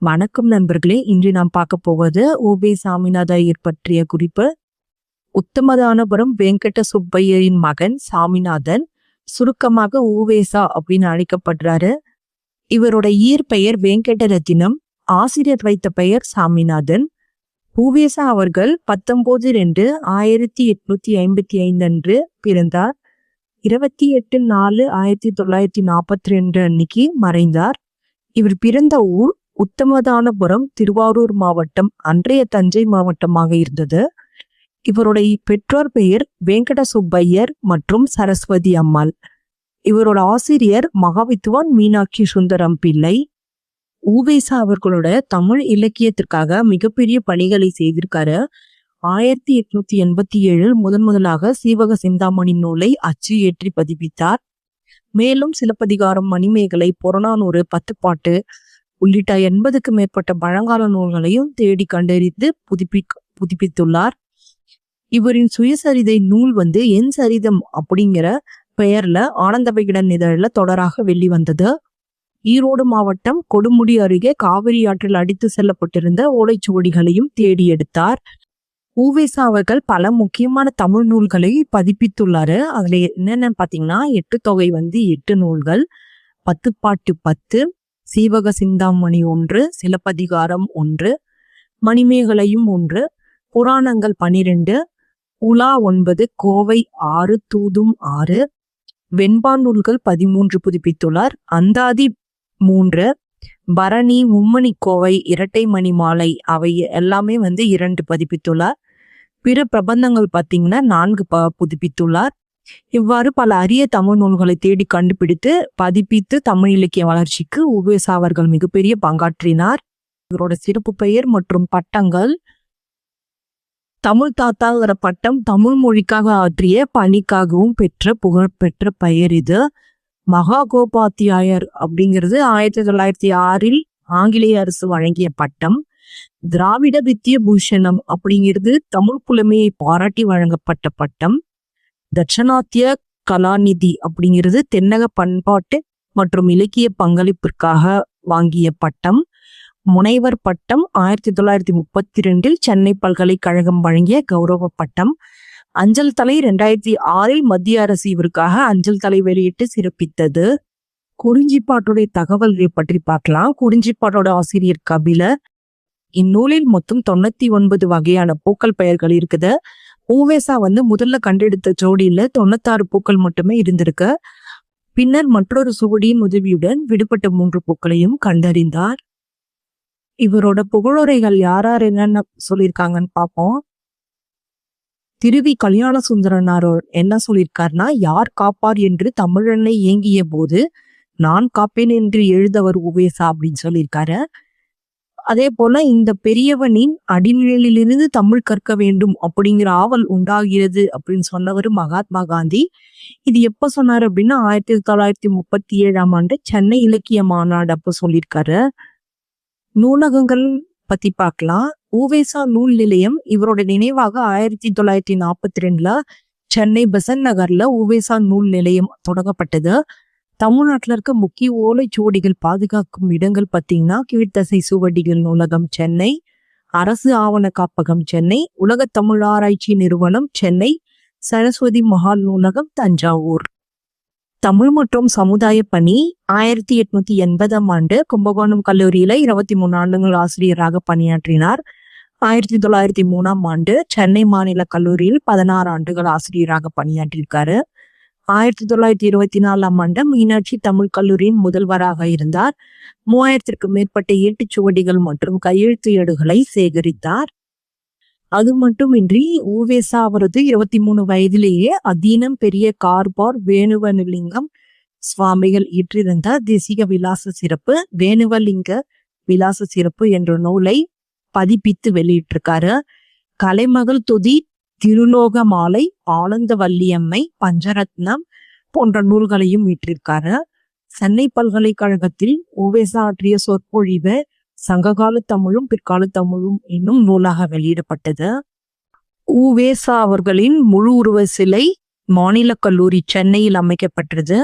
வணக்கம் நண்பர்களே. இன்று நாம் பார்க்க போவது ஓபே சாமிநாத ஐயர் பற்றிய குறிப்பு. உத்தமதானபுரம் வெங்கட சுப்பையரின் மகன் சாமிநாதன், சுருக்கமாக ஊவேசா அப்படின்னு அழைக்கப்படுறாரு. இவரோட இயற்பெயர் வெங்கட ரத்தினம், ஆசிரியர் வைத்த பெயர் சாமிநாதன். ஊவேசா அவர்கள் 19/2/1855 அன்று பிறந்தார். 28/4/1942 அன்னைக்கு மறைந்தார். இவர் பிறந்த ஊர் உத்தமதானபுரம், திருவாரூர் மாவட்டம், அன்றைய தஞ்சை மாவட்டமாக இருந்தது. இவருடைய பெற்றோர் பெயர் வெங்கட சுப்பையர் மற்றும் சரஸ்வதி அம்மாள். இவரோட ஆசிரியர் மகாவித்வான் மீனாட்சி சுந்தரம் பிள்ளை. ஊவேசா அவர்களோட தமிழ் இலக்கியத்திற்காக மிகப்பெரிய பணிகளை செய்திருக்காரு. 1887 முதலாக சீவக சிந்தாமணி நூலை அச்சு ஏற்றி பதிப்பித்தார். மேலும் சிலப்பதிகாரம், மணிமேகலை, புறநானூறு, பத்துப்பாட்டு உள்ளிட்ட 80க்கு மேற்பட்ட பழங்கால நூல்களையும் தேடி கண்டறிந்து புதுப்பித்துள்ளார். இவரின் சுயசரிதை நூல் என் சரிதம் அப்படிங்கிற பெயர்ல ஆனந்த விகடன் இதழில் தொடராக வெளிவந்தது. ஈரோடு மாவட்டம் கொடுமுடி அருகே காவிரி ஆற்றில் அடித்து செல்லப்பட்டிருந்த ஓலைச்சுவடிகளையும் தேடி எடுத்தார். ஊவேசா அவர்கள் பல முக்கியமான தமிழ் நூல்களை பதிப்பித்துள்ளாரு. அதுல என்னென்னு பாத்தீங்கன்னா, 8 தொகை 8 நூல்கள், பத்துப்பாட்டு 10, சீவக சிந்தாமணி 1, சிலப்பதிகாரம் 1, மணிமேகலையும் 1, புராணங்கள் 12, உலா 9, கோவை 6, தூதும் 6, வெண்பா நூல்கள் 13 புதுப்பித்துள்ளார். அந்தாதி 3, பரணி, மும்மணி கோவை, இரட்டை மணி மாலை அவை எல்லாமே 2 பதிப்பித்துள்ளார். பிற பிரபந்தங்கள் பார்த்தீங்கன்னா 4 புதுப்பித்துள்ளார். இவ்வாறு பல அரிய தமிழ் நூல்களை தேடி கண்டுபிடித்து பதிப்பித்து தமிழ் இலக்கிய வளர்ச்சிக்கு ஊவேசா அவர்கள் மிகப்பெரிய பங்காற்றினார். இவரோட சிறப்பு பெயர் மற்றும் பட்டங்கள்: தமிழ் தாத்தாங்கிற பட்டம் தமிழ் மொழிக்காக ஆற்றிய பணிக்காகவும் பெற்ற புகழ்பெற்ற பெயர் இது. மகாகோபாத்தியாயர் அப்படிங்கிறது 1906 ஆங்கிலேய அரசு வழங்கிய பட்டம். திராவிட வித்ய பூஷணம் அப்படிங்கிறது தமிழ் புலமையை பாராட்டி வழங்கப்பட்ட பட்டம். தட்சணாத்திய கலாநிதி அப்படிங்கிறது தென்னக பண்பாட்டு மற்றும் இலக்கிய பங்களிப்பிற்காக வாங்கிய பட்டம். முனைவர் பட்டம் 1932 சென்னை பல்கலைக்கழகம் வழங்கிய கௌரவ பட்டம். அஞ்சல் தலை 2006 மத்திய அரசு இவருக்காக அஞ்சல் தலை வெளியிட்டு சிறப்பித்தது. குறிஞ்சிப்பாட்டுடைய தகவல்களை பற்றி பார்க்கலாம். குறிஞ்சிப்பாட்டோட ஆசிரியர் கபிலர். இந்நூலில் மொத்தம் 99 வகையான பூக்கள் பெயர்கள் இருக்குது. ஊவேசா முதல்ல கண்டெடுத்த ஜோடியில 96 பூக்கள் மட்டுமே இருந்திருக்கு. பின்னர் மற்றொரு சுவடியின் உதவியுடன் விடுபட்ட 3 பூக்களையும் கண்டறிந்தார். இவரோட புகழுரைகள் யார் என்னென்ன சொல்லியிருக்காங்கன்னு பார்ப்போம். திருவி கல்யாண சுந்தரனார் என்ன சொல்லியிருக்காருன்னா, யார் காப்பார் என்று தமிழனை ஏங்கிய போது நான் காப்பேன் என்று எழுதவர் ஊவேசா அப்படின்னு சொல்லியிருக்காரு. அதே போல இந்த பெரியவனின் அடிநிலையிலிருந்து தமிழ் கற்க வேண்டும் அப்படிங்கிற ஆவல் உண்டாகிறது அப்படின்னு சொன்னவர் மகாத்மா காந்தி. இது எப்ப சொன்னாரு அப்படின்னா 1937 சென்னை இலக்கிய மாநாடு அப்ப சொல்லியிருக்காரு. நூலகங்கள் பத்தி பார்க்கலாம். ஊவேசா நூல் நிலையம் இவரோட நினைவாக 1942 சென்னை பெசன்ட் நகர்ல ஊவேசா நூல் நிலையம் தொடங்கப்பட்டது. தமிழ்நாட்டில் இருக்க முக்கிய ஓலைச்சுவடிகள் பாதுகாக்கும் இடங்கள் பார்த்தீங்கன்னா, கீழ்த்தசை சுவடிகள் நூலகம் சென்னை, அரசு ஆவண காப்பகம் சென்னை, உலக தமிழ் ஆராய்ச்சி நிறுவனம் சென்னை, சரஸ்வதி மஹால் நூலகம் தஞ்சாவூர். தமிழ் மற்றும் சமுதாய பணி 1880 கும்பகோணம் கல்லூரியில 23 ஆண்டுகள் ஆசிரியராக பணியாற்றினார். 1903 சென்னை மாநில கல்லூரியில் 16 ஆண்டுகள் ஆசிரியராக பணியாற்றியிருக்காரு. 1924 மீனாட்சி தமிழ் கல்லூரியின் முதல்வராக இருந்தார். 3000க்கும் மேற்பட்ட ஏட்டுச்சுவடிகள் மற்றும் கையெழுத்து ஏடுகளை சேகரித்தார். அது மட்டுமின்றி ஊவேசா அவரது 23 வயதிலேயே அதீனம் பெரிய கார்பார் வேணுவலிங்கம் சுவாமிகள் இயற்றிருந்த தேசிக விலாச சிறப்பு, வேணுவலிங்க விலாச சிறப்பு என்ற நூலை பதிப்பித்து வெளியிட்டிருக்காரு. கலைமகள் துதி, திருலோக மாலை, ஆனந்த வள்ளியம்மை, பஞ்சரத்னம் போன்ற நூல்களையும் மீட்டிருக்காரு. சென்னை பல்கலைக்கழகத்தில் ஊவேசா ஆற்றிய சொற்பொழிவு சங்ககால தமிழும் பிற்கால தமிழும் என்னும் நூலாக வெளியிடப்பட்டது. ஊவேசா அவர்களின் முழு உருவ சிலை மாநில கல்லூரி சென்னையில் அமைக்கப்பட்டது.